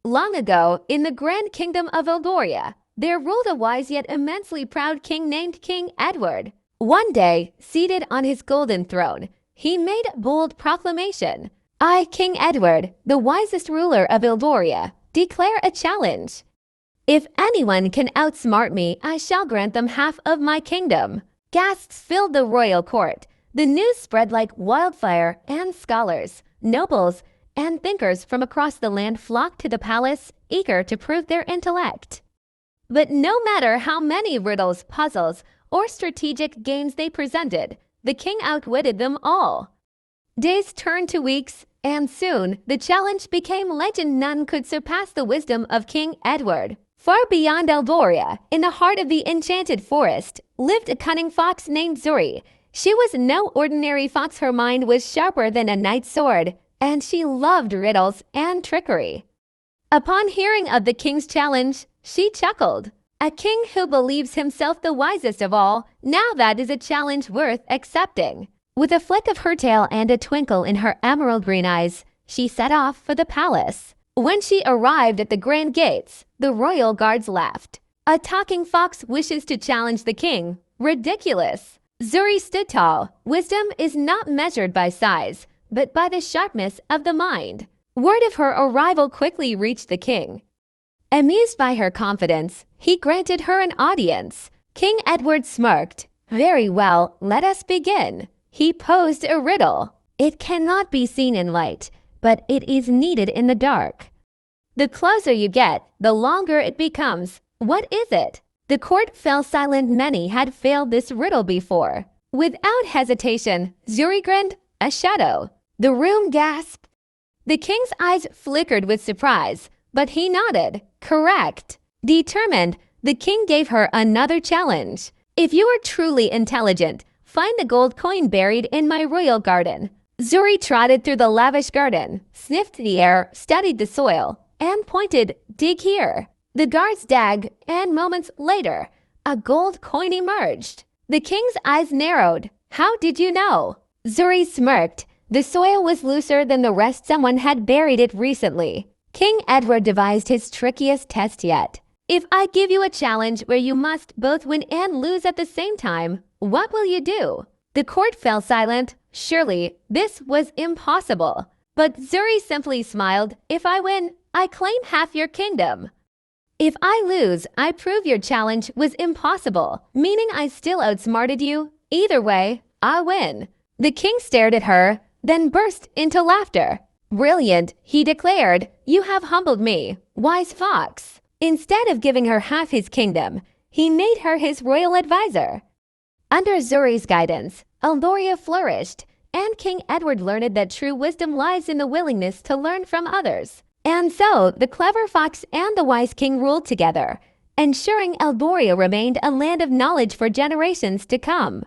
Long ago, in the grand kingdom of Eldoria, there ruled a wise yet immensely proud king named King Edward. One day, seated on his golden throne, he made a bold proclamation. I, King Edward, the wisest ruler of Eldoria, declare a challenge. If anyone can outsmart me, I shall grant them half of my kingdom. Gasps filled the royal court. The news spread like wildfire, and scholars, nobles, and thinkers from across the land flocked to the palace, eager to prove their intellect. But no matter how many riddles, puzzles, or strategic games they presented, the king outwitted them all. Days turned to weeks, and soon the challenge became legend. None could surpass the wisdom of King Edward. Far beyond Eldoria, in the heart of the enchanted forest, lived a cunning fox named Zuri. She was no ordinary fox. Her mind was sharper than a knight's sword, and she loved riddles and trickery. Upon hearing of the king's challenge, she chuckled. A king who believes himself the wisest of all, now that is a challenge worth accepting. With a flick of her tail and a twinkle in her emerald green eyes, she set off for the palace. When she arrived at the grand gates, the royal guards laughed. A talking fox wishes to challenge the king. Ridiculous! Zuri stood tall. Wisdom is not measured by size, but by the sharpness of the mind. Word of her arrival quickly reached the king. Amused by her confidence, he granted her an audience. King Edward smirked. Very well, let us begin. He posed a riddle. It cannot be seen in light, but it is needed in the dark. The closer you get, the longer it becomes. What is it? The court fell silent. Many had failed this riddle before. Without hesitation, Zuri grinned. A shadow. The room gasped. The king's eyes flickered with surprise, but he nodded. Correct. Determined, the king gave her another challenge. If you are truly intelligent, find the gold coin buried in my royal garden. Zuri trotted through the lavish garden, sniffed the air, studied the soil, and pointed, dig here. The guards dug, and moments later, a gold coin emerged. The king's eyes narrowed. How did you know? Zuri smirked. The soil was looser than the rest. Someone had buried it recently. King Edward devised his trickiest test yet. If I give you a challenge where you must both win and lose at the same time, what will you do? The court fell silent. Surely, this was impossible. But Zuri simply smiled. If I win, I claim half your kingdom. If I lose, I prove your challenge was impossible, meaning I still outsmarted you. Either way, I win. The king stared at her, then burst into laughter. Brilliant, he declared. You have humbled me, wise fox. Instead of giving her half his kingdom, he made her his royal advisor. Under Zuri's guidance, Eldoria flourished, and King Edward learned that true wisdom lies in the willingness to learn from others. And so, the clever fox and the wise king ruled together, ensuring Eldoria remained a land of knowledge for generations to come.